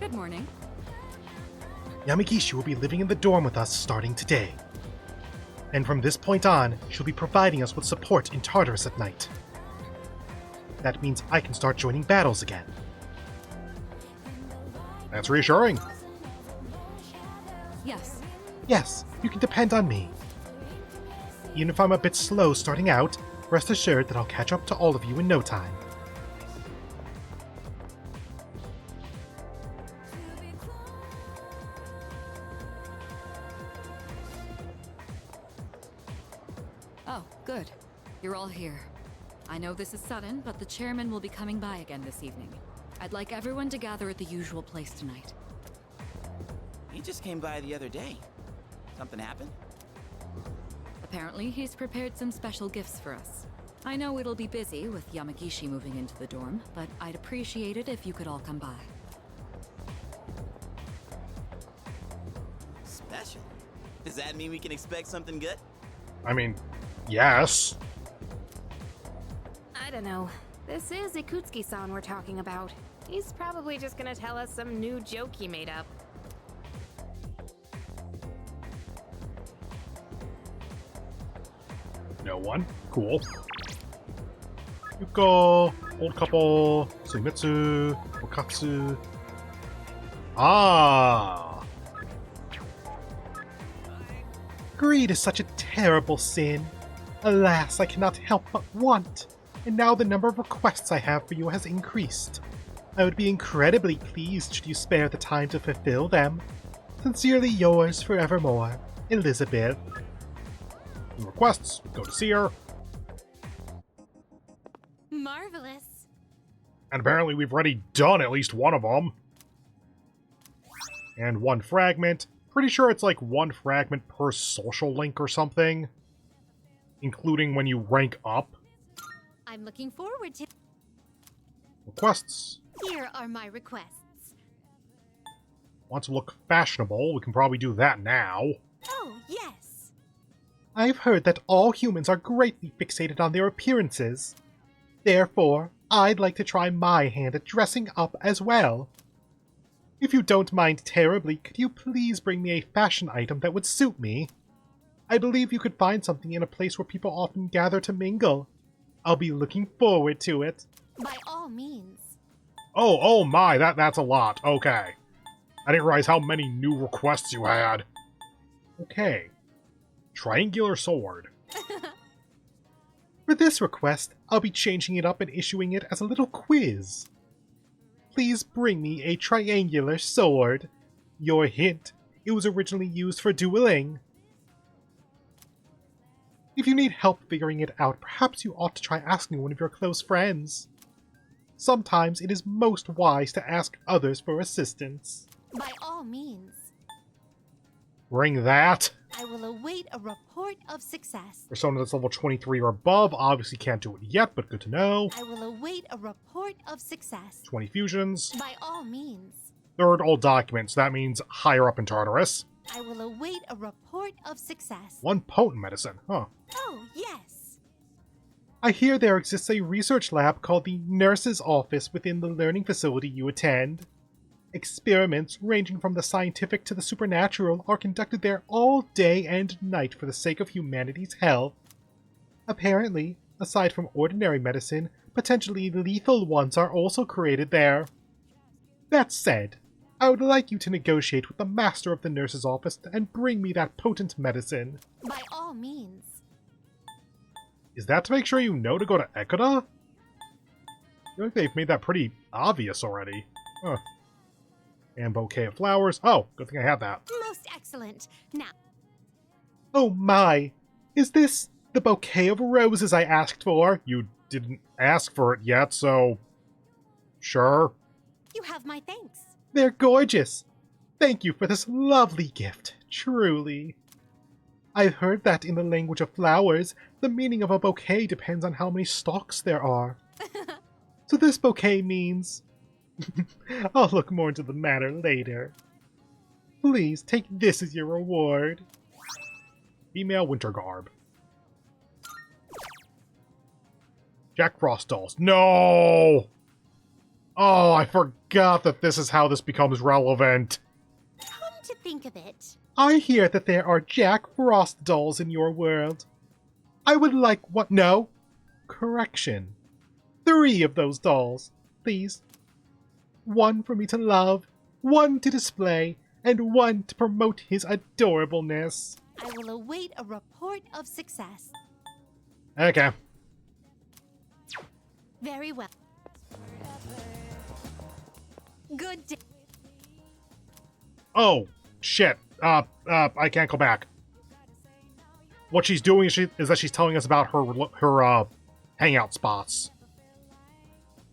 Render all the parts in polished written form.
Good morning. Yamagishi will be living in the dorm with us starting today. And from this point on, she'll be providing us with support in Tartarus at night. That means I can start joining battles again. That's reassuring. Yes. Yes, you can depend on me. Even if I'm a bit slow starting out, rest assured that I'll catch up to all of you in no time. Oh, good. You're all here. I know this is sudden, but the chairman will be coming by again this evening. I'd like everyone to gather at the usual place tonight. He just came by the other day. Something happened? Apparently, he's prepared some special gifts for us. I know it'll be busy with Yamagishi moving into the dorm, but I'd appreciate it if you could all come by. Special? Does that mean we can expect something good? I mean, yes. I don't know. This is Ikutsuki-san we're talking about. He's probably just gonna tell us some new joke he made up. No one. Cool. Yuko, old couple, Suimitsu, Okatsu. Ah! Greed is such a terrible sin. Alas, I cannot help but want. And now the number of requests I have for you has increased. I would be incredibly pleased should you spare the time to fulfill them. Sincerely yours forevermore, Elizabeth. Requests, go to see her. Marvelous. And apparently we've already done at least one of them. And one fragment. Pretty sure it's like one fragment per social link or something. Including when you rank up. I'm looking forward to... Requests. Here are my requests. Want to look fashionable, we can probably do that now. Oh, yes. I've heard that all humans are greatly fixated on their appearances. Therefore, I'd like to try my hand at dressing up as well. If you don't mind terribly, could you please bring me a fashion item that would suit me? I believe you could find something in a place where people often gather to mingle. I'll be looking forward to it. By all means. Oh my, that's a lot. Okay. I didn't realize how many new requests you had. Okay. Triangular sword. For this request, I'll be changing it up and issuing it as a little quiz. Please bring me a triangular sword. Your hint, it was originally used for dueling. If you need help figuring it out, perhaps you ought to try asking one of your close friends. Sometimes it is most wise to ask others for assistance. By all means. Bring that. I will await a report of success. Persona that's level 23 or above obviously can't do it yet, but good to know. I will await a report of success. 20 fusions. By all means. Third old document, so that means higher up in Tartarus. I will await a report of success. One potent medicine, huh. Oh, yes. I hear there exists a research lab called the Nurse's Office within the learning facility you attend. Experiments ranging from the scientific to the supernatural are conducted there all day and night for the sake of humanity's health. Apparently, aside from ordinary medicine, potentially lethal ones are also created there. That said, I would like you to negotiate with the master of the nurse's office and bring me that potent medicine. By all means. Is that to make sure you know to go to Ekata? I feel like they've made that pretty obvious already. Huh. And bouquet of flowers. Oh, good thing I had that. Most excellent. Now, Oh my! Is this the bouquet of roses I asked for? You didn't ask for it yet, so... Sure. you have my thanks. They're gorgeous! Thank you for this lovely gift, truly. I've heard that in the language of flowers, the meaning of a bouquet depends on how many stalks there are. So this bouquet means... I'll look more into the matter later. Please take this as your reward. Female winter garb. Jack Frost dolls. No! Oh, I forgot that this is how this becomes relevant. Come to think of it, I hear that there are Jack Frost dolls in your world. I would like what? No. Correction. 3 of those dolls, please. 1 for me to love, 1 to display, and 1 to promote his adorableness. I will await a report of success. Okay. Very well. Good day. Oh, shit. I can't go back. What she's doing is that she's telling us about her hangout spots.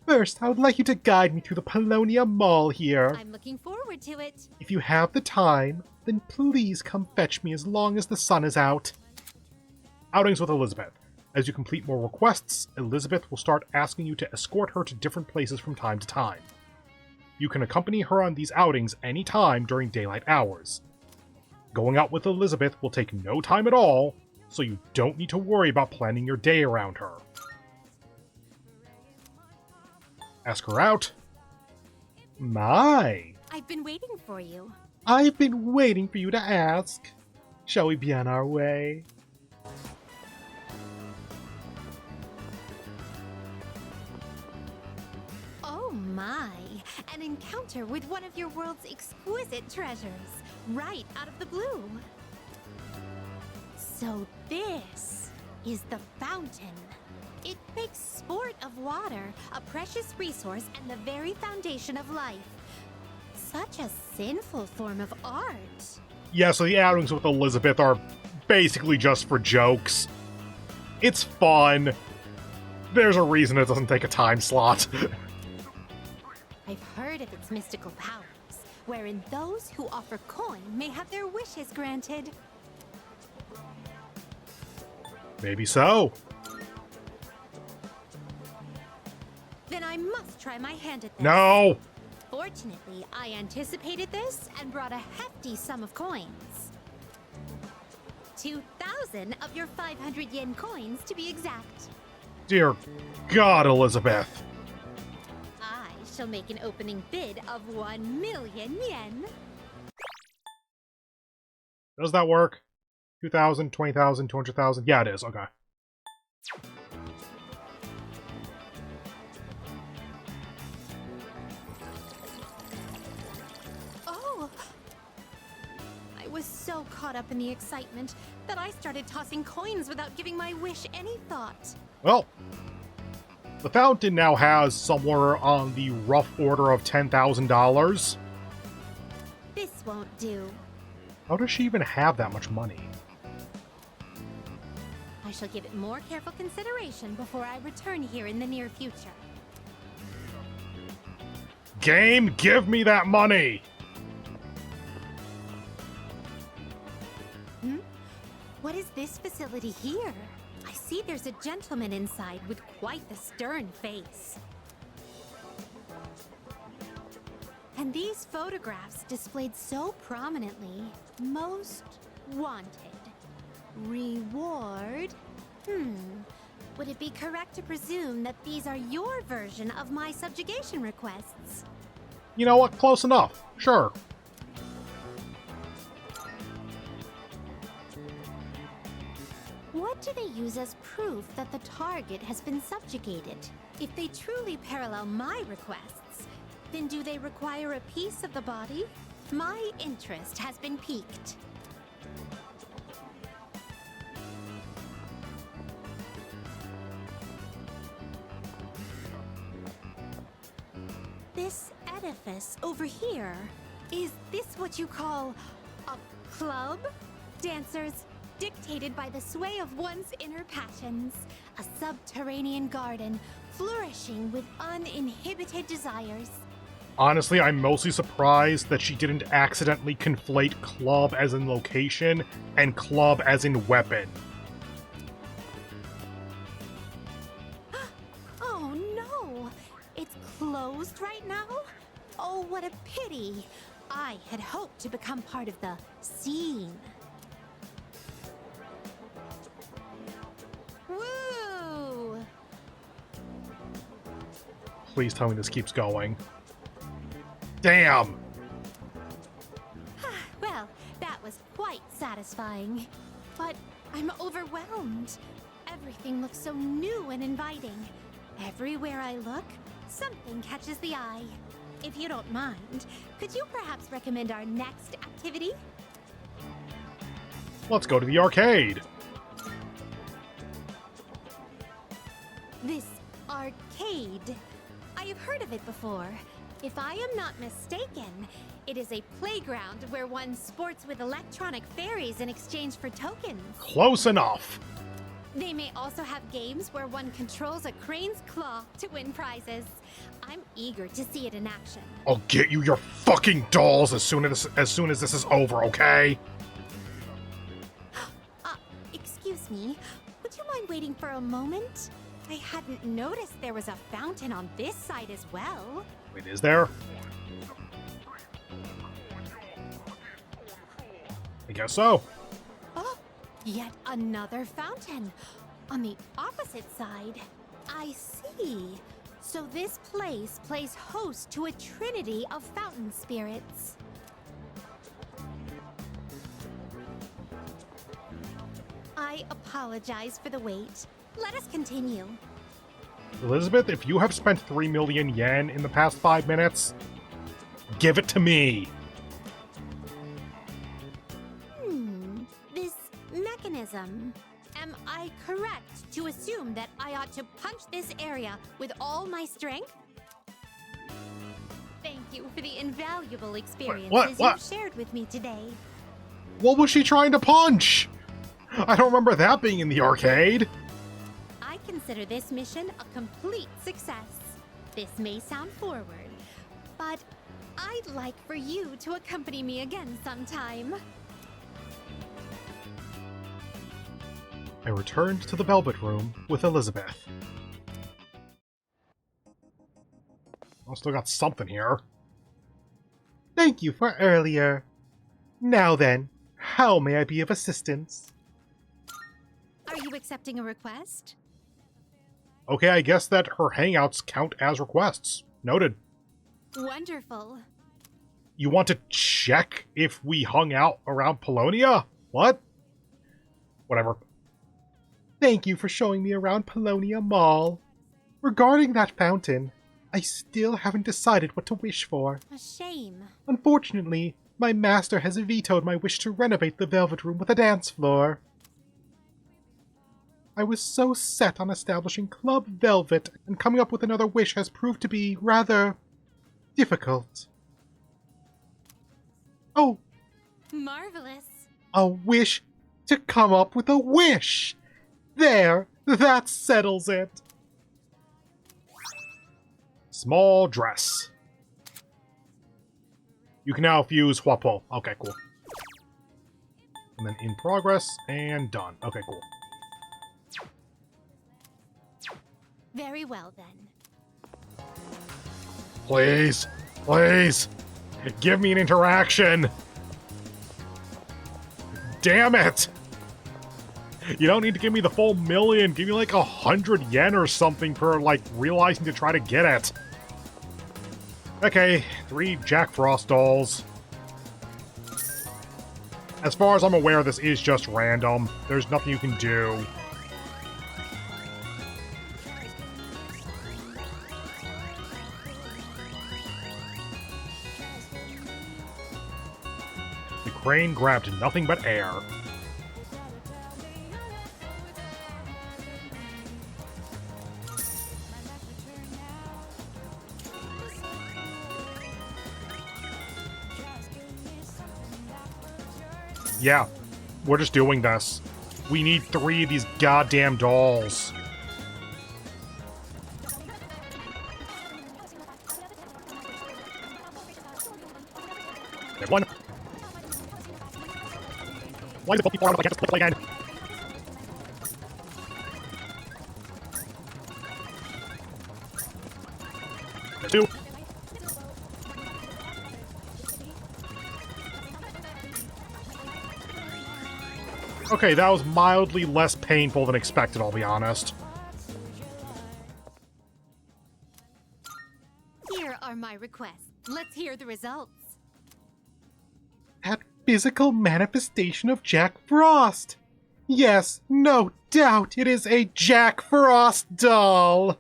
First, I would like you to guide me through the Polonia Mall here. I'm looking forward to it. If you have the time, then please come fetch me as long as the sun is out. Outings with Elizabeth. As you complete more requests, Elizabeth will start asking you to escort her to different places from time to time. You can accompany her on these outings any time during daylight hours. Going out with Elizabeth will take no time at all, so you don't need to worry about planning your day around her. Ask her out. My, I've been waiting for you. I've been waiting for you to ask. Shall we be on our way? Oh my, an encounter with one of your world's exquisite treasures, right out of the blue. So this is the fountain. It makes sport of water, a precious resource and the very foundation of life. Such a sinful form of art. Yeah, so the outings with Elizabeth are basically just for jokes. It's fun. There's a reason it doesn't take a time slot. I've heard of its mystical powers, wherein those who offer coin may have their wishes granted. Maybe so. Then I must try my hand at this. No! Fortunately, I anticipated this and brought a hefty sum of coins. 2,000 of your 500 yen coins to be exact. Dear God, Elizabeth. I shall make an opening bid of 1 million yen. Does that work? 2,000, 20,000, 200,000? Yeah, it is. Okay. Oh! I was so caught up in the excitement that I started tossing coins without giving my wish any thought. Well, the fountain now has somewhere on the rough order of $10,000. This won't do. How does she even have that much money? I shall give it more careful consideration before I return here in the near future. Game, give me that money! What is this facility here? I see there's a gentleman inside with quite the stern face. And these photographs displayed so prominently. Most wanted. Reward? Would it be correct to presume that these are your version of my subjugation requests? You know what? Close enough. Sure. What do they use as proof that the target has been subjugated? If they truly parallel my requests, then do they require a piece of the body? My interest has been piqued. This edifice over here, is this what you call a club? Dancers dictated by the sway of one's inner passions, a subterranean garden flourishing with uninhibited desires. Honestly, I'm mostly surprised that she didn't accidentally conflate club as in location and club as in weapon. Oh no! It's closed right now? Oh, what a pity! I had hoped to become part of the scene. Woo! Please tell me this keeps going. Damn! Well, that was quite satisfying. But I'm overwhelmed. Everything looks so new and inviting. Everywhere I look, something catches the eye. If you don't mind, could you perhaps recommend our next activity? Let's go to the arcade! This arcade. I have heard of it before. If I am not mistaken, it is a playground where one sports with electronic fairies in exchange for tokens. Close enough! They may also have games where one controls a crane's claw to win prizes. I'm eager to see it in action. I'll get you your fucking dolls as soon as this is over, okay? Excuse me. Would you mind waiting for a moment? I hadn't noticed there was a fountain on this side as well. Wait, is there? I guess so. Oh, yet another fountain. On the opposite side. I see. So this place plays host to a trinity of fountain spirits. I apologize for the wait. Let us continue. Elizabeth, if you have spent 3 million yen in the past 5 minutes, give it to me. This mechanism. Am I correct to assume that I ought to punch this area with all my strength? Thank you for the invaluable experiences you've shared with me today. What was she trying to punch? I don't remember that being in the arcade. I consider this mission a complete success. This may sound forward, but I'd like for you to accompany me again sometime. I returned to the Velvet Room with Elizabeth. I still got something here. Thank you for earlier. Now then, how may I be of assistance? Are you accepting a request? Okay, I guess that her hangouts count as requests. Noted. Wonderful. You want to check if we hung out around Polonia? What? Whatever. Thank you for showing me around Polonia Mall. Regarding that fountain, I still haven't decided what to wish for. A shame. Unfortunately, my master has vetoed my wish to renovate the Velvet Room with a dance floor. I was so set on establishing Club Velvet, and coming up with another wish has proved to be rather difficult. Oh, Marvelous. a wish to come up with a wish! There, that settles it. Small dress. You can now fuse Huapo. Okay, cool. And then in progress, and done. Okay, cool. Very well then. Please, please, give me an interaction. Damn it! You don't need to give me the full million. Give me like 100 yen or something for like realizing to try to get it. Okay, 3 Jack Frost dolls. As far as I'm aware, this is just random. There's nothing you can do. The crane grabbed nothing but air. Yeah, we're just doing this. We need 3 of these goddamn dolls. There's one. Why is it both people I can't just play again? There's 2. Okay, that was mildly less painful than expected, I'll be honest. Here are my requests. Let's hear the results. That physical manifestation of Jack Frost! Yes, no doubt it is a Jack Frost doll!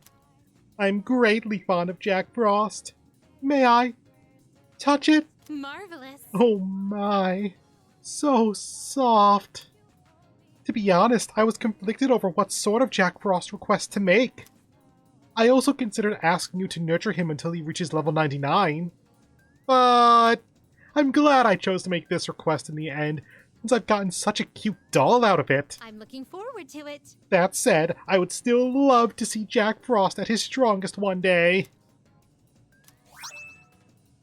I'm greatly fond of Jack Frost. May I touch it? Marvelous. Oh my, so soft. To be honest, I was conflicted over what sort of Jack Frost request to make. I also considered asking you to nurture him until he reaches level 99. But I'm glad I chose to make this request in the end, since I've gotten such a cute doll out of it. I'm looking forward to it. That said, I would still love to see Jack Frost at his strongest one day.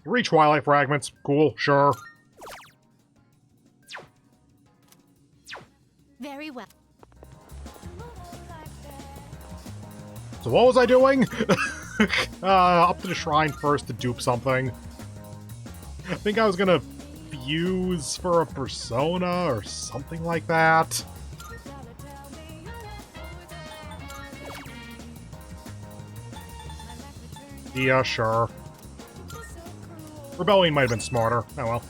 3 Twilight Fragments. Cool, sure. Very well. So what was I doing? Up to the shrine first to dupe something. I think I was gonna fuse for a persona or something like that. Yeah, sure. Rebellion might have been smarter. Oh well.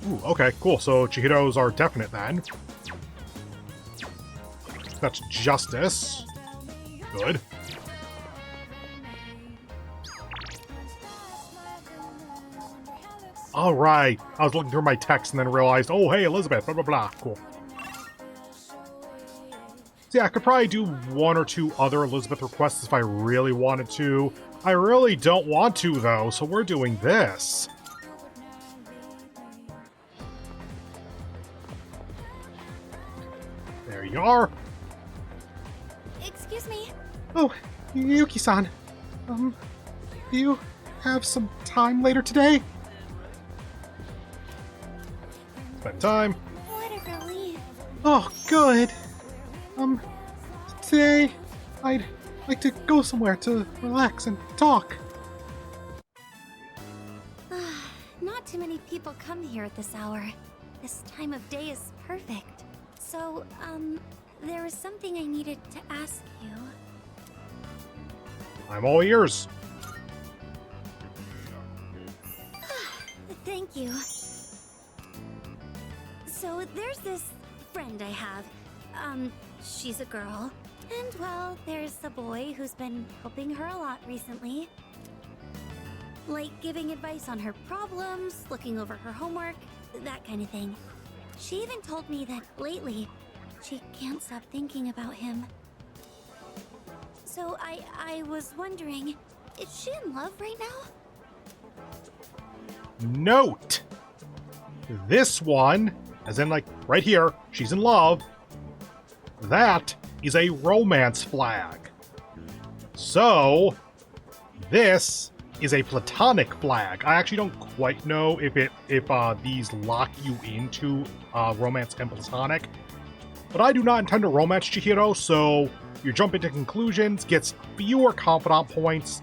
Ooh, okay, cool. So Chihiros are definite then. That's justice. Good. Alright. I was looking through my text and then realized, oh hey, Elizabeth, blah blah blah. Cool. See, I could probably do 1 or 2 other Elizabeth requests if I really wanted to. I really don't want to, though, so we're doing this. There you are. Excuse me. Oh, Yuki-san. Do you have some time later today? Spend time. What a relief. Oh, good. Today, I'd like to go somewhere to relax and talk. Not too many people come here at this hour. This time of day is perfect. So, there was something I needed to ask you. I'm all ears. Thank you. So, there's this friend I have. She's a girl. And, well, there's a boy who's been helping her a lot recently. Like giving advice on her problems, looking over her homework, that kind of thing. She even told me that lately, she can't stop thinking about him. So I was wondering, is she in love right now? Note! This one, as in like right here, she's in love. That is a romance flag. So, this is a platonic flag. I actually don't quite know if these lock you into romance and platonic, but I do not intend to romance Chihiro, so your jumping to conclusions gets fewer confidant points,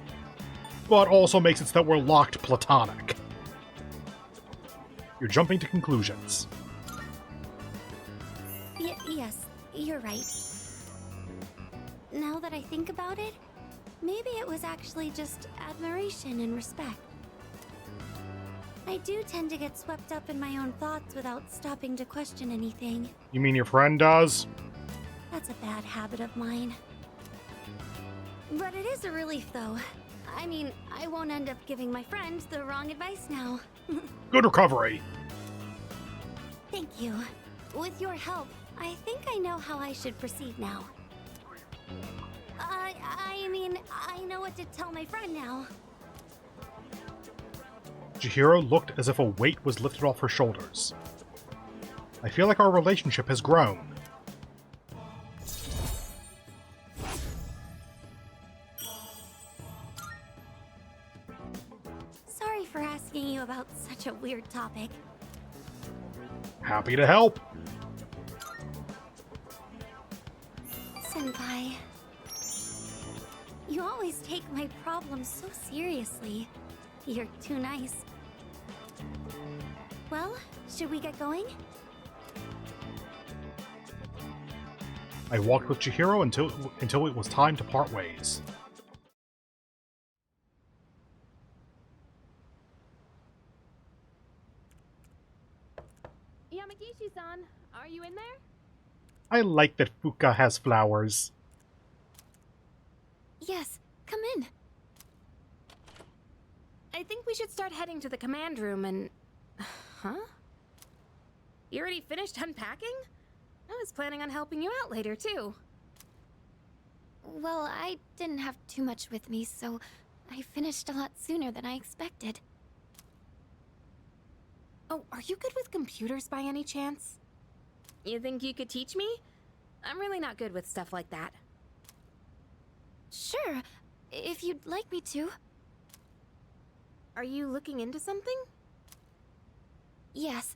but also makes it so that we're locked platonic. You're jumping to conclusions. Yes, you're right. Now that I think about it, maybe it was actually just admiration and respect. I do tend to get swept up in my own thoughts without stopping to question anything. You mean your friend does? That's a bad habit of mine. But it is a relief, though. I mean, I won't end up giving my friend the wrong advice now. Good recovery. Thank you. With your help, I think I know how I should proceed now. I mean, I know what to tell my friend now. Chihiro looked as if a weight was lifted off her shoulders. I feel like our relationship has grown. Sorry for asking you about such a weird topic. Happy to help. Senpai, you always take my problems so seriously. You're too nice. Well, should we get going? I walked with Chihiro until it was time to part ways. Yamagishi-san, are you in there? I like that Fuka has flowers. Yes, come in. I think we should start heading to the command room and... Huh? You already finished unpacking? I was planning on helping you out later, too. Well, I didn't have too much with me, so I finished a lot sooner than I expected. Oh, are you good with computers by any chance? You think you could teach me? I'm really not good with stuff like that. Sure, if you'd like me to. Are you looking into something? Yes.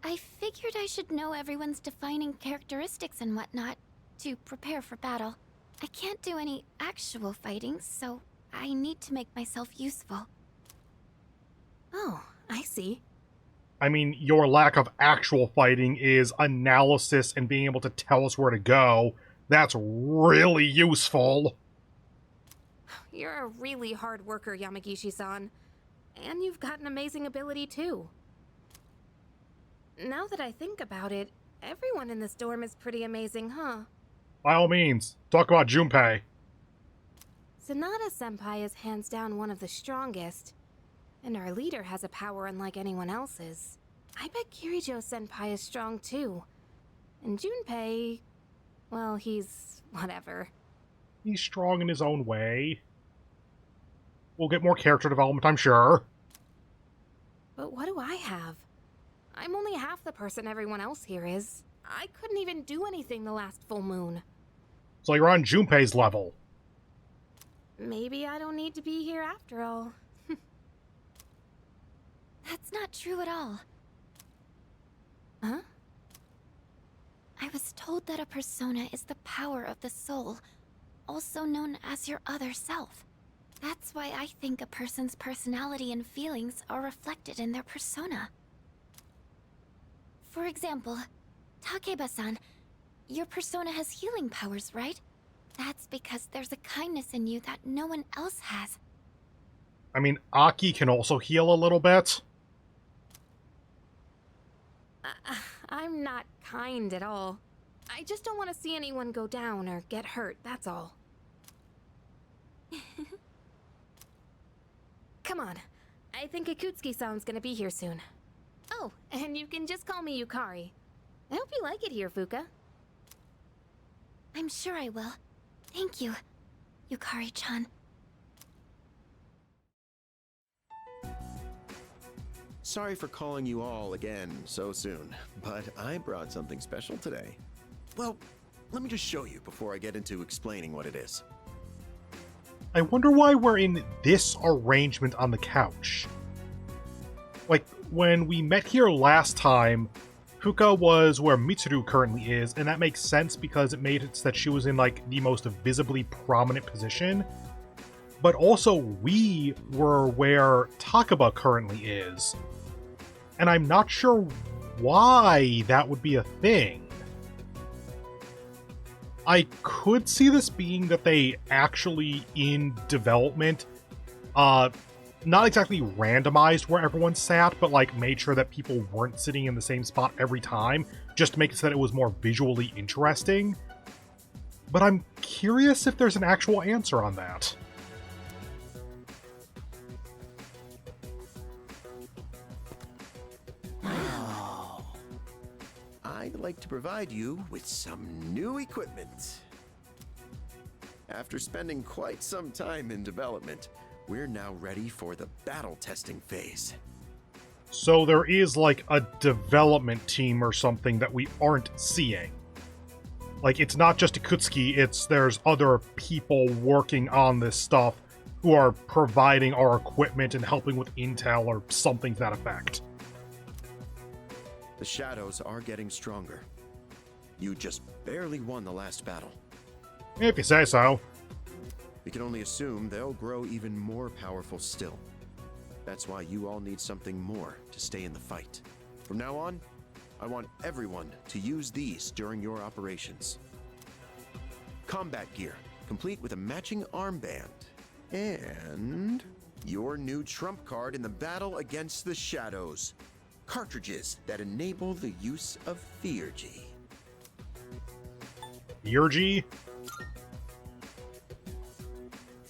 I figured I should know everyone's defining characteristics and whatnot to prepare for battle. I can't do any actual fighting, so I need to make myself useful. Oh, I see. I mean, your lack of actual fighting is analysis and being able to tell us where to go. That's really useful. You're a really hard worker, Yamagishi-san. And you've got an amazing ability, too. Now that I think about it, everyone in this dorm is pretty amazing, huh? By all means, talk about Junpei. Sanada-senpai is hands down one of the strongest. And our leader has a power unlike anyone else's. I bet Kirijo-senpai is strong, too. And Junpei... well, he's... whatever. He's strong in his own way. We'll get more character development, I'm sure. But what do I have? I'm only half the person everyone else here is. I couldn't even do anything the last full moon. So you're on Junpei's level. Maybe I don't need to be here after all. That's not true at all. Huh? I was told that a persona is the power of the soul, also known as your other self. That's why I think a person's personality and feelings are reflected in their persona. For example, Takeba-san, your persona has healing powers, right? That's because there's a kindness in you that no one else has. I mean, Aki can also heal a little bit. I'm not kind at all. I just don't want to see anyone go down or get hurt, that's all. Come on. I think Ikutsuki-san's gonna be here soon. Oh, and you can just call me Yukari. I hope you like it here, Fuka. I'm sure I will. Thank you, Yukari-chan. Sorry for calling you all again so soon, but I brought something special today. Well, let me just show you before I get into explaining what it is. I wonder why we're in this arrangement on the couch. Like, when we met here last time, Fuka was where Mitsuru currently is, and that makes sense because it made it so that she was in, like, the most visibly prominent position. But also, we were where Takeba currently is. And I'm not sure why that would be a thing. I could see this being that they actually, in development, not exactly randomized where everyone sat, but like made sure that people weren't sitting in the same spot every time, just to make it so that it was more visually interesting. But I'm curious if there's an actual answer on that. I'd like to provide you with some new equipment. After spending quite some time in development, we're now ready for the battle testing phase. So there is like a development team or something that we aren't seeing. Like, it's not just Ikutsuki, there's other people working on this stuff who are providing our equipment and helping with intel or something to that effect. The shadows are getting stronger. You just barely won the last battle. If you say so. We can only assume they'll grow even more powerful still. That's why you all need something more to stay in the fight. From now on, I want everyone to use these during your operations. combat gear, complete with a matching armband. And your new trump card in the battle against the shadows. Cartridges that enable the use of Theurgy. Theurgy?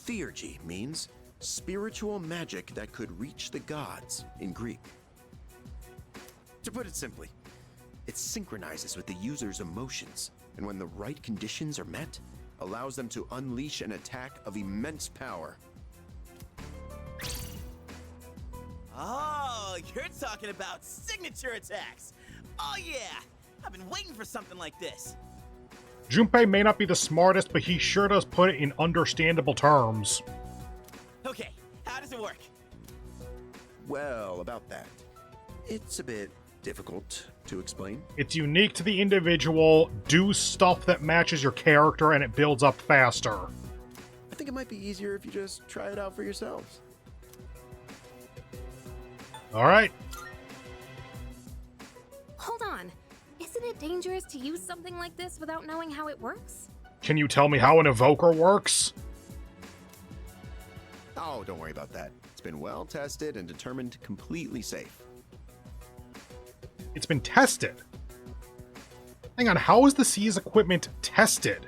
Theurgy means spiritual magic that could reach the gods in Greek. To put it simply, it synchronizes with the user's emotions, and when the right conditions are met, allows them to unleash an attack of immense power. Oh, you're talking about signature attacks. Oh yeah, I've been waiting for something like this. Junpei may not be the smartest, but he sure does put it in understandable terms. Okay, how does it work? Well, about that, it's a bit difficult to explain. It's unique to the individual, do stuff that matches your character, and it builds up faster. I think it might be easier if you just try it out for yourselves. Alright. Hold on. Isn't it dangerous to use something like this without knowing how it works? Can you tell me how an evoker works? Oh, don't worry about that. It's been well tested and determined completely safe. It's been tested. Hang on, how is the Sea's equipment tested?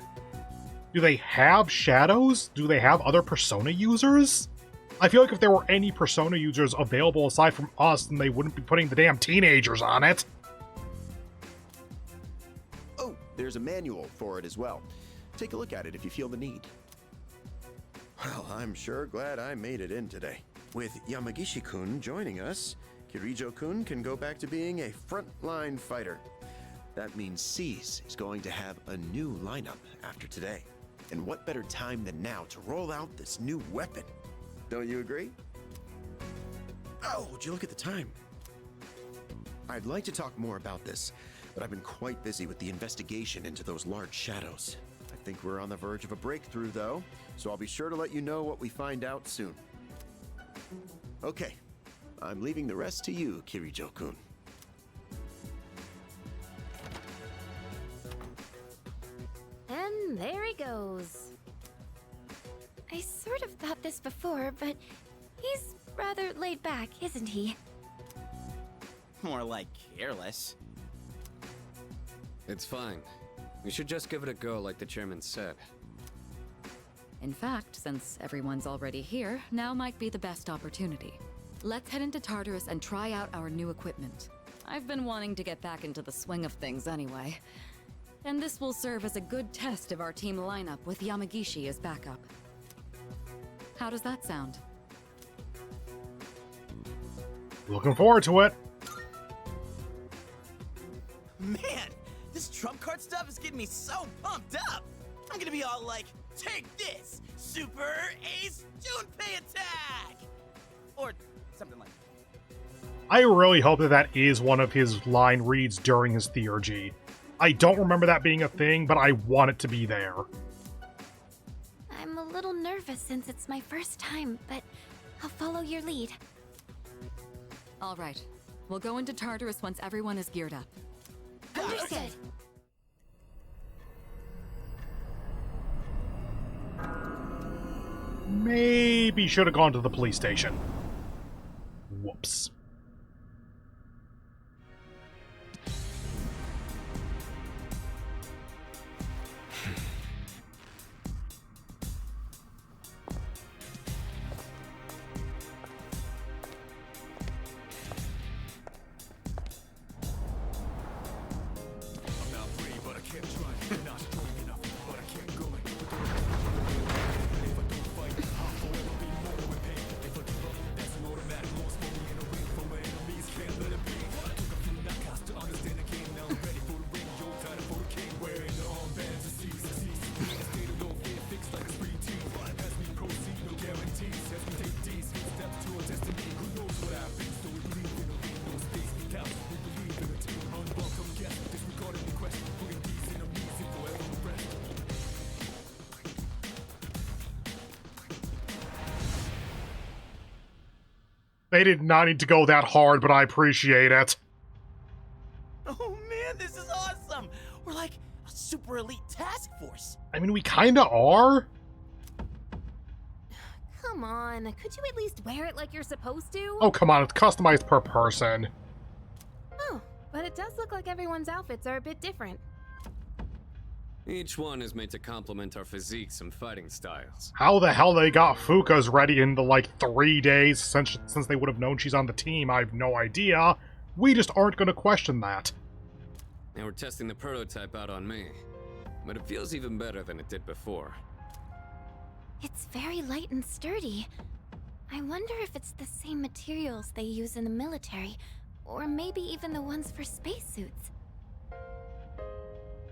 Do they have shadows? Do they have other Persona users? I feel like if there were any Persona users available aside from us, then they wouldn't be putting the damn teenagers on it. Oh, there's a manual for it as well. Take a look at it if you feel the need. Well, I'm sure glad I made it in today. With Yamagishi-kun joining us, Kirijo-kun can go back to being a frontline fighter. That means Cease is going to have a new lineup after today. And what better time than now to roll out this new weapon? Don't you agree? Oh, would you look at the time? I'd like to talk more about this, but I've been quite busy with the investigation into those large shadows. I think we're on the verge of a breakthrough, though, so I'll be sure to let you know what we find out soon. Okay, I'm leaving the rest to you, Kirijo-kun. And there he goes. I sort of thought this before, but he's rather laid back, isn't he? More like careless. It's fine. We should just give it a go like the chairman said. In fact, since everyone's already here, now might be the best opportunity. Let's head into Tartarus and try out our new equipment. I've been wanting to get back into the swing of things anyway. And this will serve as a good test of our team lineup with Yamagishi as backup. How does that sound? Looking forward to it. Man, this trump card stuff is getting me so pumped up. I'm gonna be all like, take this, Super Ace Junpei attack! Or something like that. I really hope that that is one of his line reads during his Theurgy. I don't remember that being a thing, but I want it to be there. I'm a little nervous since it's my first time, but I'll follow your lead. All right. We'll go into Tartarus once everyone is geared up. Understood. Maybe should have gone to the police station. Whoops. They did not need to go that hard, but I appreciate it. Oh man, this is awesome! We're like a super elite task force. I mean, we kinda are. Come on, could you at least wear it like you're supposed to? Oh, come on, it's customized per person. Oh, but it does look like everyone's outfits are a bit different. Each one is made to complement our physiques and fighting styles. How the hell they got Fuka's ready in the, like, 3 days since they would have known she's on the team, I have no idea. We just aren't gonna question that. They were testing the prototype out on me, but it feels even better than it did before. It's very light and sturdy. I wonder if it's the same materials they use in the military, or maybe even the ones for spacesuits.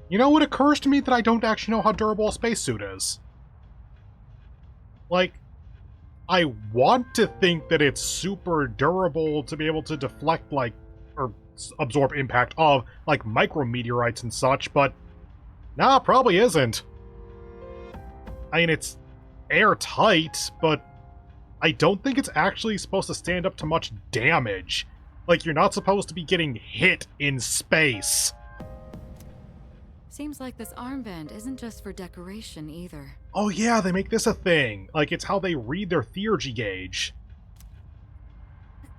You know, it occurs to me that I don't actually know how durable a spacesuit is. Like, I want to think that it's super durable to be able to deflect, like, or absorb impact of, like, micrometeorites and such, but nah, probably isn't. I mean, it's airtight, but I don't think it's actually supposed to stand up to much damage. Like, you're not supposed to be getting hit in space. Seems like this armband isn't just for decoration either. Oh yeah, they make this a thing. Like, it's how they read their theurgy gauge.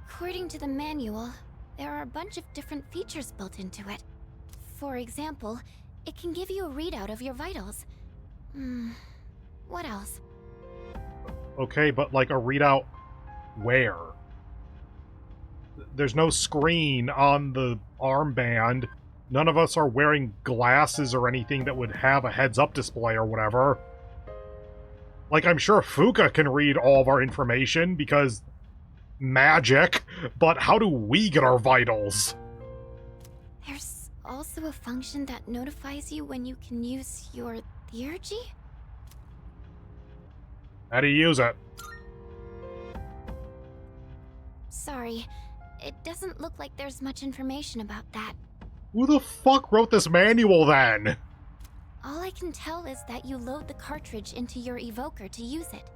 According to the manual, there are a bunch of different features built into it. For example, it can give you a readout of your vitals. What else? Okay, but like a readout where? There's no screen on the armband. None of us are wearing glasses or anything that would have a heads-up display or whatever. Like, I'm sure Fuka can read all of our information, because magic, but how do we get our vitals? There's also a function that notifies you when you can use your theurgy? How do you use it? Sorry, it doesn't look like there's much information about that. Who the fuck wrote this manual, then? All I can tell is that you load the cartridge into your evoker to use it.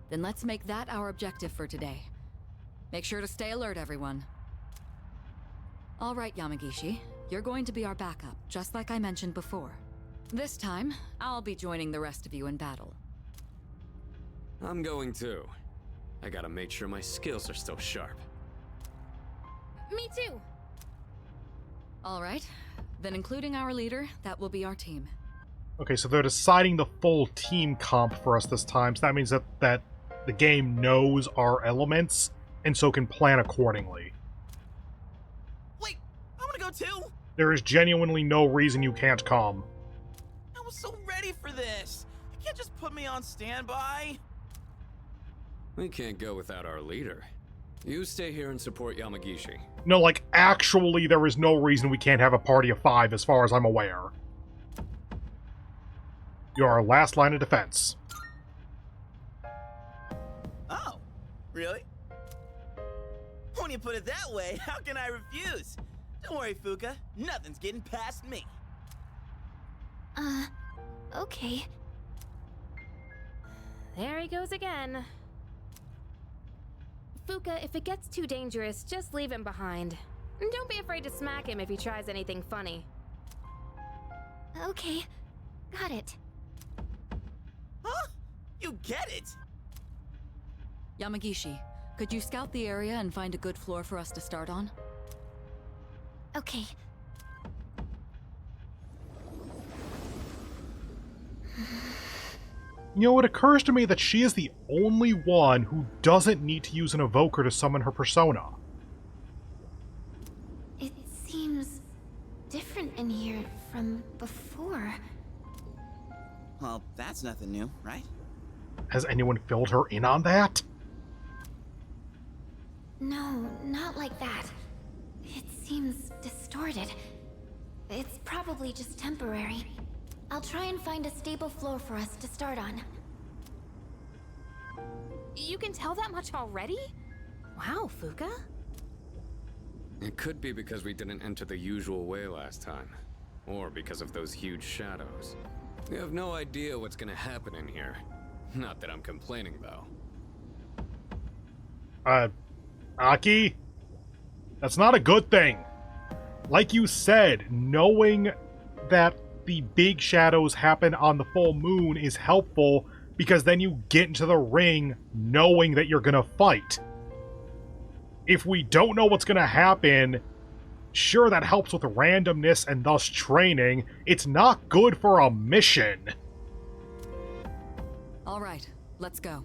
Then let's make that our objective for today. Make sure to stay alert, everyone. All right, Yamagishi. You're going to be our backup, just like I mentioned before. This time, I'll be joining the rest of you in battle. I'm going too. I gotta make sure my skills are still sharp. Me too! All right. Then including our leader, that will be our team. Okay, so they're deciding the full team comp for us this time, so that means that the game knows our elements, and so can plan accordingly. Wait, I wanna go too! There is genuinely no reason you can't come. I was so ready for this! You can't just put me on standby! We can't go without our leader. You stay here and support Yamagishi. No, like, actually, there is no reason we can't have a party of 5, as far as I'm aware. You're our last line of defense. Oh, really? When you put it that way, how can I refuse? Don't worry, Fuka. Nothing's getting past me. Okay. There he goes again. Fuka, if it gets too dangerous, just leave him behind. And don't be afraid to smack him if he tries anything funny. Okay. Got it. Huh? You get it? Yamagishi, could you scout the area and find a good floor for us to start on? Okay. You know, it occurs to me that she is the only one who doesn't need to use an evoker to summon her persona. It seems different in here from before. Well, that's nothing new, right? Has anyone filled her in on that? No, not like that. It seems distorted. It's probably just temporary. I'll try and find a stable floor for us to start on. You can tell that much already? Wow, Fuka. It could be because we didn't enter the usual way last time. Or because of those huge shadows. We have no idea what's gonna happen in here. Not that I'm complaining, though. Aki? That's not a good thing. Like you said, knowing that the big shadows happen on the full moon is helpful, because then you get into the ring knowing that you're gonna fight. If we don't know what's gonna happen, sure, that helps with randomness and thus training. It's not good for a mission. All right, let's go.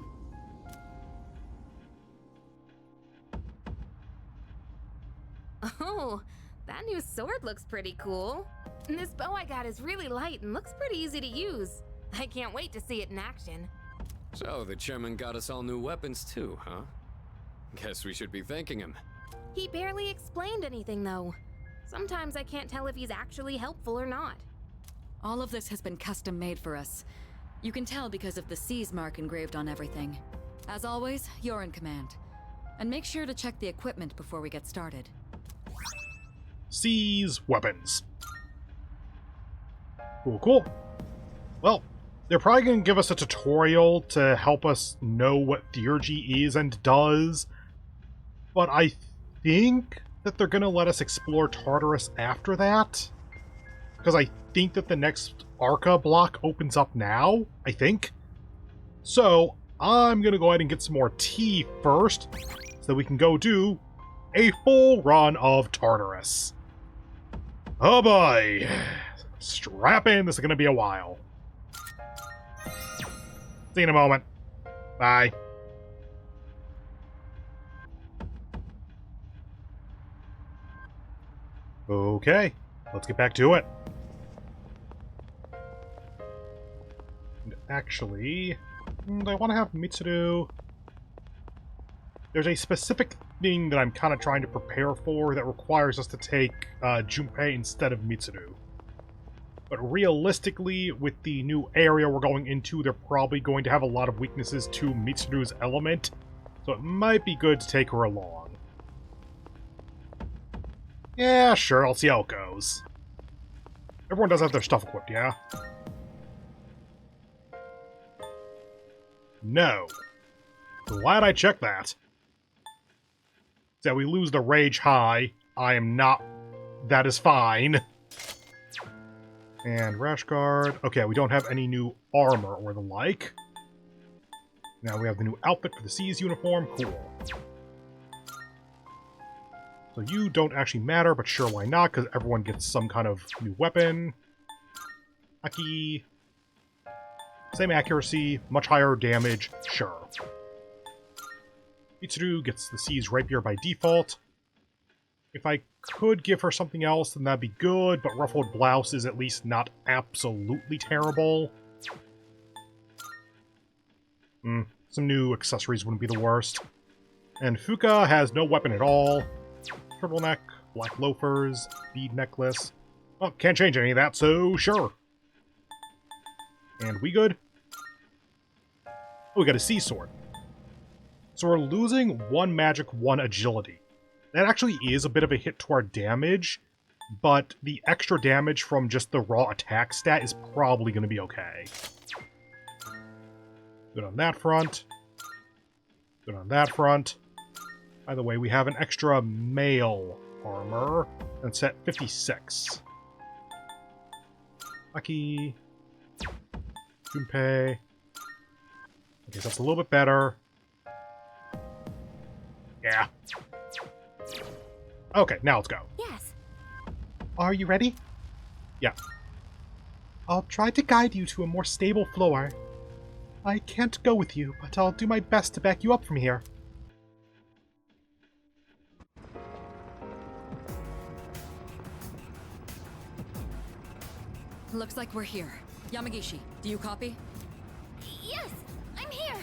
Oh, that new sword looks pretty cool. And this bow I got is really light and looks pretty easy to use. I can't wait to see it in action. So, the chairman got us all new weapons too, huh? Guess we should be thanking him. He barely explained anything, though. Sometimes I can't tell if he's actually helpful or not. All of this has been custom made for us. You can tell because of the C's mark engraved on everything. As always, you're in command. And make sure to check the equipment before we get started. Seize weapons. Cool, cool. Well, they're probably going to give us a tutorial to help us know what theurgy is and does. But I think that they're going to let us explore Tartarus after that. Because I think that the next Arca block opens up now, I think. So, I'm going to go ahead and get some more tea first, so that we can go do a full run of Tartarus. Oh boy! Strap in, this is going to be a while. See you in a moment. Bye. Okay, let's get back to it. And actually, I want to have Mitsuru. There's a specific thing that I'm kind of trying to prepare for that requires us to take Junpei instead of Mitsuru. But realistically, with the new area we're going into, they're probably going to have a lot of weaknesses to Mitsuru's element, so it might be good to take her along. Yeah, sure, I'll see how it goes. Everyone does have their stuff equipped, yeah? No. Glad I checked that. So we lose the rage high. I am not... That is fine. And rash guard. Okay, we don't have any new armor or the like. Now we have the new outfit for the C's uniform. Cool. So you don't actually matter, but sure, why not? Because everyone gets some kind of new weapon. Aki. Same accuracy, much higher damage, sure. Mitsuru gets the C's rapier by default. If I could give her something else, then that'd be good, but ruffled blouse is at least not absolutely terrible. Some new accessories wouldn't be the worst. And Fuka has no weapon at all. Turtleneck, black loafers, bead necklace. Well, can't change any of that, so sure. And we good? Oh, we got a sea sword. So we're losing 1 magic, 1 agility. That actually is a bit of a hit to our damage, but the extra damage from just the raw attack stat is probably going to be okay. Good on that front. Good on that front. By the way, we have an extra mail armor, and set 56. Lucky. Junpei. Okay, so that's a little bit better. Yeah. Okay, now let's go. Yes. Are you ready? Yeah. I'll try to guide you to a more stable floor. I can't go with you, but I'll do my best to back you up from here. Looks like we're here. Yamagishi, do you copy? Yes, I'm here.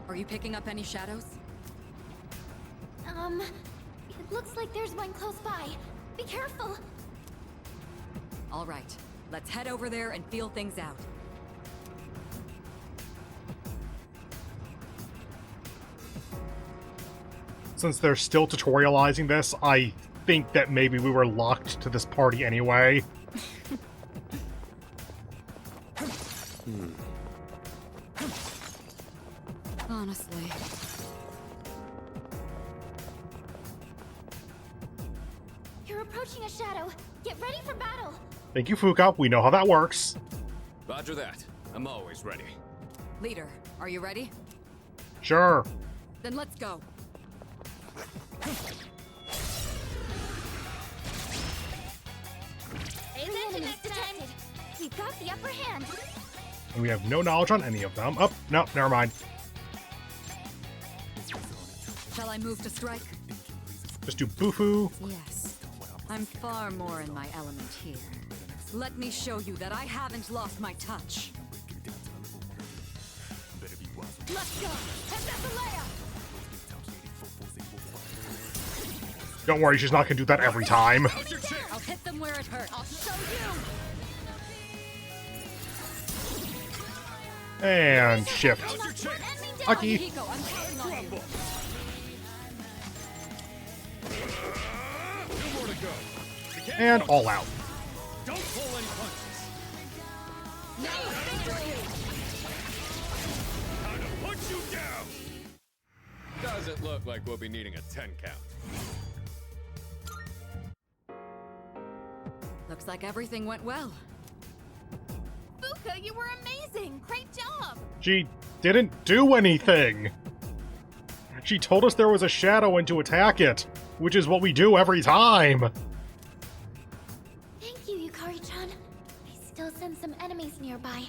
Are you picking up any shadows? It looks like there's one close by. Be careful. All right, let's head over there and feel things out. Since they're still tutorializing this, I think that maybe we were locked to this party anyway. Honestly. You're approaching a shadow. Get ready for battle! Thank you, Fuka. We know how that works. Roger that. I'm always ready. Leader, are you ready? Sure. Then let's go. Detected. We've got the upper hand. And we have no knowledge on any of them. Oh, no, never mind. Shall I move to strike? Just do Bufu. Yes. I'm far more in my element here. Let me show you that I haven't lost my touch. Let's go! Hezbollah! Don't worry, she's not gonna do that every time. I'll hit them where it hurts. I'll show you! And shift. Aki. Hiko, I'm counting on you. And all out. Don't pull any punches. Time to put you down. Does it look like we'll be needing a 10 count? Looks like everything went well. Fuka, you were amazing! Great job! She didn't do anything. She told us there was a shadow and to attack it, which is what we do every time. Thank you, Yukari-chan. I still sense some enemies nearby.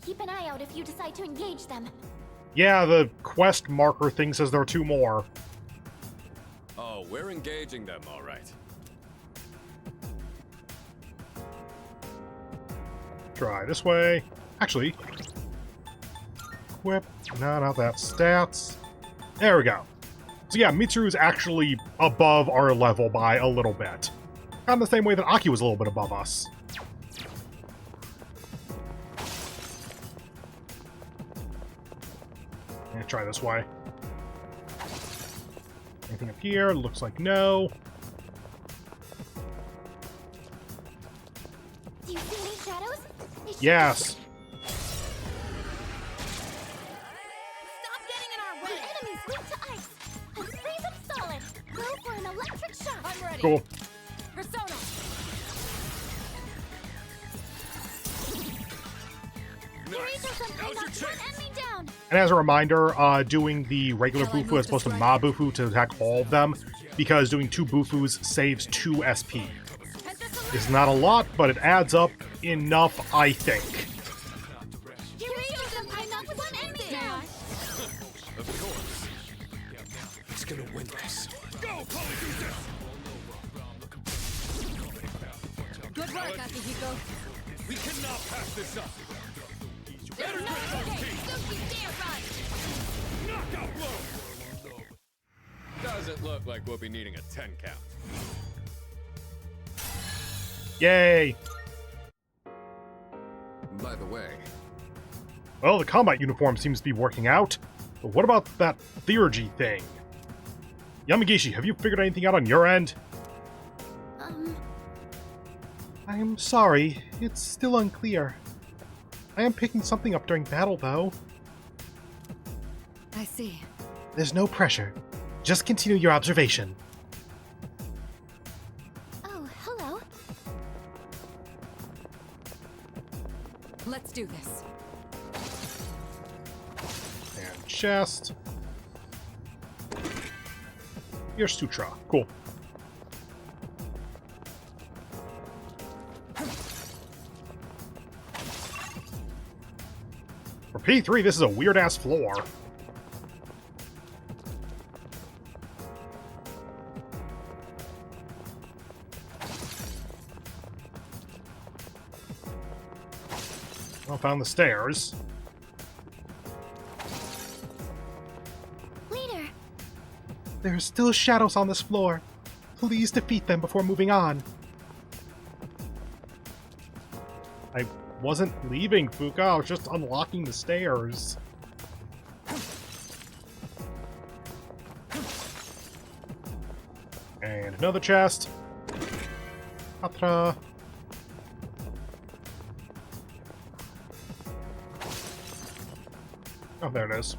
Keep an eye out if you decide to engage them. Yeah, the quest marker thing says there are 2 more. Oh, we're engaging them, all right. Try this way. Actually, equip. No, not that. Stats. There we go. So yeah, Mitsuru is actually above our level by a little bit. Kind of the same way that Aki was a little bit above us. And try this way. Anything up here? Looks like no. Do you see any shadows? Yes. Stop getting in our way! The enemy's weak to ice! Let's freeze them solid! Go for an electric shock! I'm ready. Cool. Persona! One enemy down! And as a reminder, doing the regular Shall I Bufu move as opposed to to Ma strike? Bufu to attack all of them, because doing 2 Bufus saves 2 SP. It's not a lot, but it adds up enough, I think. One enemy down! Of course. It's gonna win this. Go, Good work, Akihiko. We cannot pass this up. There's no escape! Suki, dare run! Knockout blow. Does it look like we'll be needing a 10 count? Yay! By the way, Well, the combat uniform seems to be working out. But what about that theurgy thing? Yamagishi, have you figured anything out on your end? I'm sorry, it's still unclear. I am picking something up during battle, though. I see. There's no pressure. Just continue your observation. Oh, hello. Let's do this. And chest. Here's Sutra. Cool. For P3, this is a weird-ass floor. Well, found the stairs. Leader, There are still shadows on this floor. Please defeat them before moving on. I wasn't leaving, Fuka. I was just unlocking the stairs. And another chest. Patra. Oh, there it is.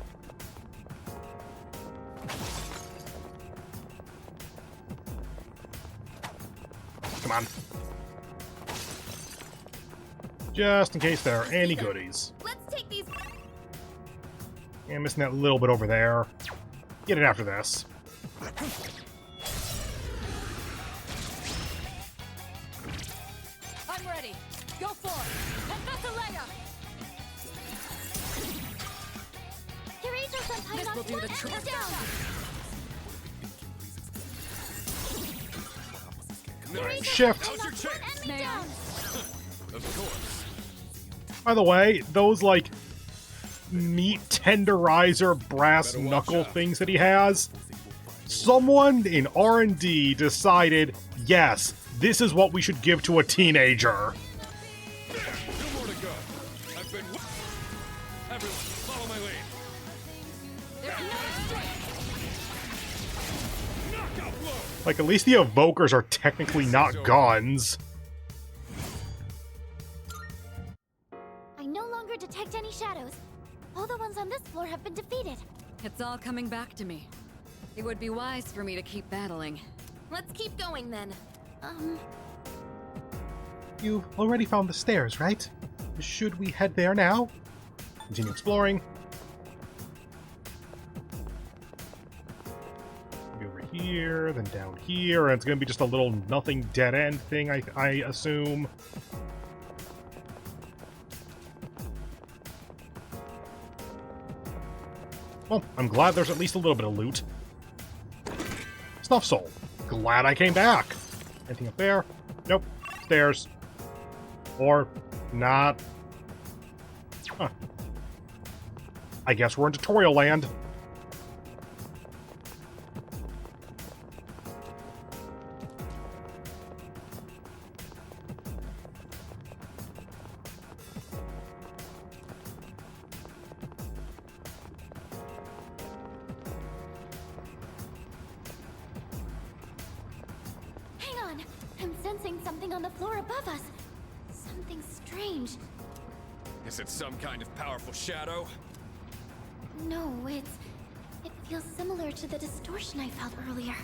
Come on. Just in case there are any goodies. Let's take these. Yeah, missing that little bit over there. Get it after this. I'm ready. Go for it. And Bethlehem! This will do the trick. Nice. Shift. How's your chance? Of course. By the way, those, like, meat tenderizer brass Better watch knuckle out. things that he has, someone in R&D decided, yes, this is what we should give to a teenager. Two more to go. I've been. Everyone, follow my lead. Knockout blow. Like, at least the evokers are technically not guns. I no longer detect any shadows. All the ones on this floor have been defeated. It's all coming back to me. It would be wise for me to keep battling. Let's keep going then. You've already found the stairs, right? Should we head there now? Continue exploring. Maybe over here, then down here, and it's gonna be just a little nothing dead end thing, I assume. Well, I'm glad there's at least a little bit of loot. Snuff Soul. Glad I came back. Anything up there? Nope. Stairs. Or not. Huh. I guess we're in tutorial land. Hang on. I'm sensing something on the floor above us. Something strange. Is it some kind of powerful shadow? No, it feels similar to the distortion I felt earlier.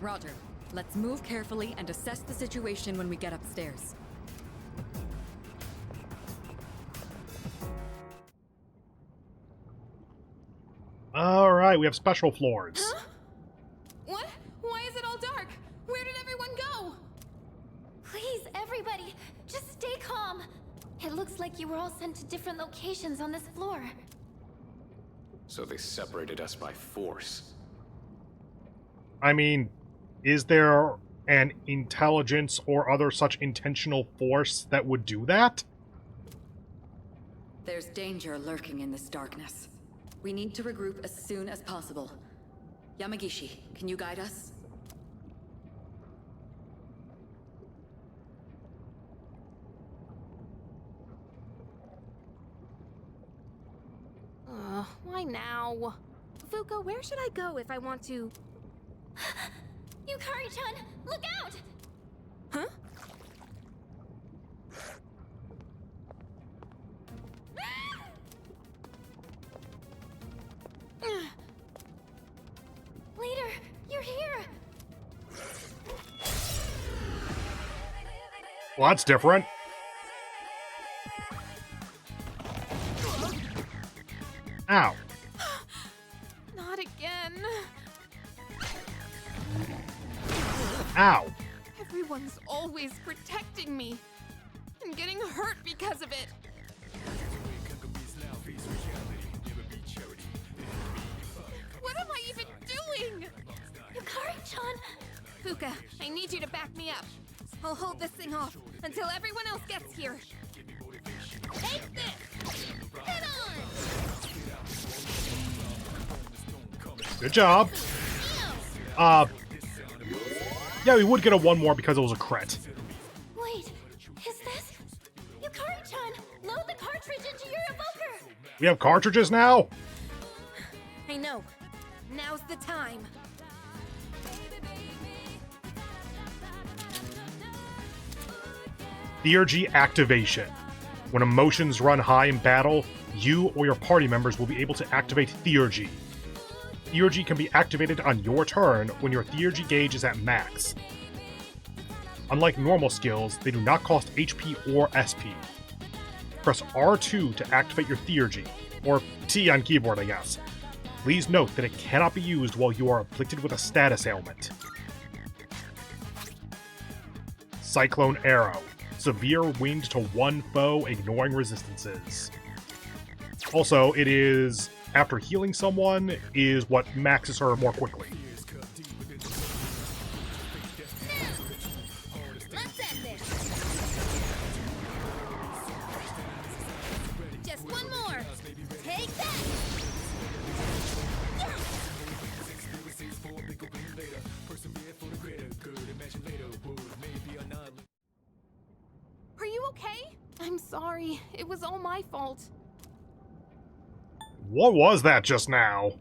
Roger. Let's move carefully and assess the situation when we get upstairs. Alright, we have special floors. Huh? What? Why is it all dark? Where did everyone go? Please, everybody, just stay calm. It looks like you were all sent to different locations on this floor. So they separated us by force. I mean, is there an intelligence or other such intentional force that would do that? There's danger lurking in this darkness. We need to regroup as soon as possible. Yamagishi, can you guide us? Why now? Fuka, where should I go if I want to... Yukari-chan, look out! Huh? Leader, you're here! Well, that's different. Ow. Not again. Ow. Everyone's always protecting me. I'm getting hurt because of it. What am I even doing? Yukari-chan! Fuka, I need you to back me up. I'll hold this thing off until everyone else gets here. Take this! Head on! Good job. Yeah, we would get a one more because it was a crit. Wait, is this... Yukari-chan, load the cartridge into your evoker! We have cartridges now? I know. Now's the time. Theurgy activation. When emotions run high in battle, you or your party members will be able to activate Theurgy. Theurgy can be activated on your turn when your Theurgy gauge is at max. Unlike normal skills, they do not cost HP or SP. Press R2 to activate your Theurgy, or T on keyboard, I guess. Please note that it cannot be used while you are afflicted with a status ailment. Cyclone Arrow. Severe wind to one foe, ignoring resistances. Also, it is, after healing someone, is what maxes her more quickly. Let's end this. Just one more. Take that. Are you okay? I'm sorry. It was all my fault. What was that just now?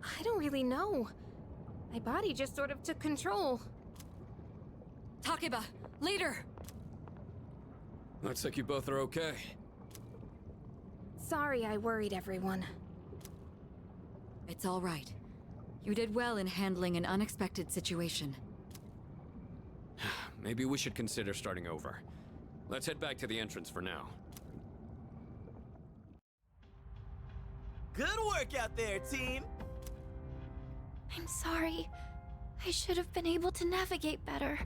I don't really know. My body just sort of took control. Takeba, leader! Looks like you both are okay. Sorry I worried everyone. It's all right. You did well in handling an unexpected situation. Maybe we should consider starting over. Let's head back to the entrance for now. Good work out there, team! I'm sorry. I should have been able to navigate better.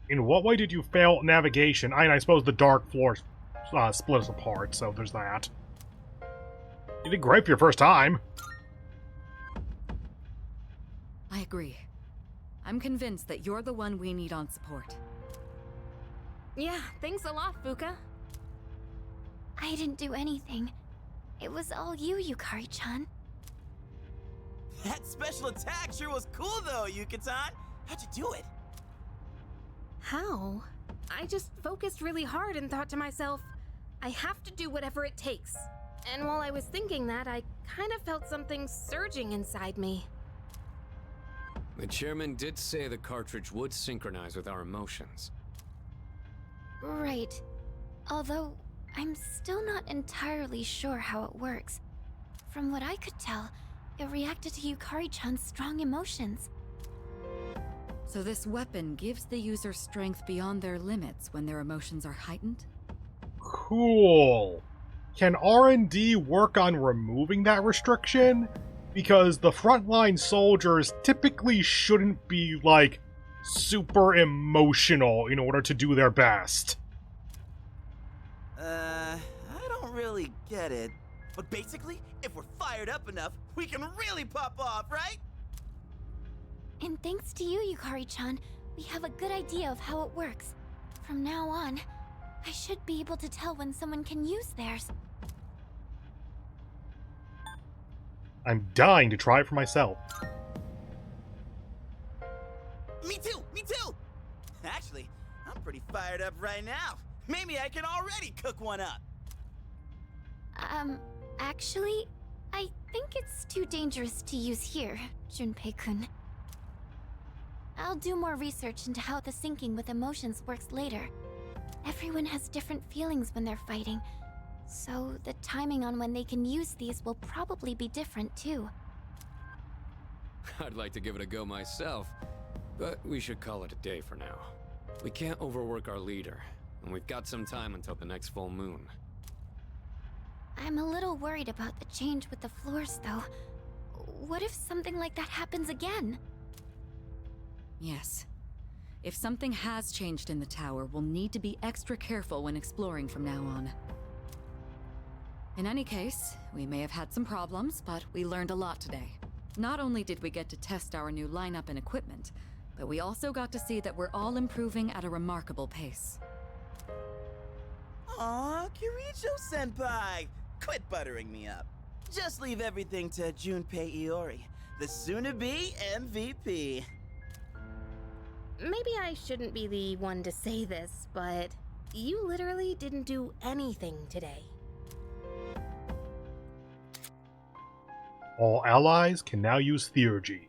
In what way did you fail navigation? I suppose the dark floor split us apart, so there's that. You did great for your first time. I agree. I'm convinced that you're the one we need on support. Yeah, thanks a lot, Fuka. I didn't do anything. It was all you, Yukari-chan. That special attack sure was cool though, Yuka-tan! How'd you do it? How? I just focused really hard and thought to myself, I have to do whatever it takes. And while I was thinking that, I kind of felt something surging inside me. The chairman did say the cartridge would synchronize with our emotions. Right. Although, I'm still not entirely sure how it works. From what I could tell, it reacted to Yukari-chan's strong emotions. So this weapon gives the user strength beyond their limits when their emotions are heightened? Cool. Can R&D work on removing that restriction? Because the frontline soldiers typically shouldn't be, like, super emotional in order to do their best. I don't really get it. But basically, if we're fired up enough, we can really pop off, right? And thanks to you, Yukari-chan, we have a good idea of how it works. From now on, I should be able to tell when someone can use theirs. I'm dying to try it for myself. Me too! Me too! Actually, I'm pretty fired up right now. Maybe I can already cook one up. Actually, I think it's too dangerous to use here, Junpei-kun. I'll do more research into how the syncing with emotions works later. Everyone has different feelings when they're fighting, so the timing on when they can use these will probably be different too. I'd like to give it a go myself, but we should call it a day for now. We can't overwork our leader, and we've got some time until the next full moon. I'm a little worried about the change with the floors, though. What if something like that happens again? Yes. If something has changed in the tower, we'll need to be extra careful when exploring from now on. In any case, we may have had some problems, but we learned a lot today. Not only did we get to test our new lineup and equipment, but we also got to see that we're all improving at a remarkable pace. Aw, Kirijo-senpai! Quit buttering me up. Just leave everything to Junpei Iori, the soon-to-be MVP. Maybe I shouldn't be the one to say this, but you literally didn't do anything today. All allies can now use Theurgy.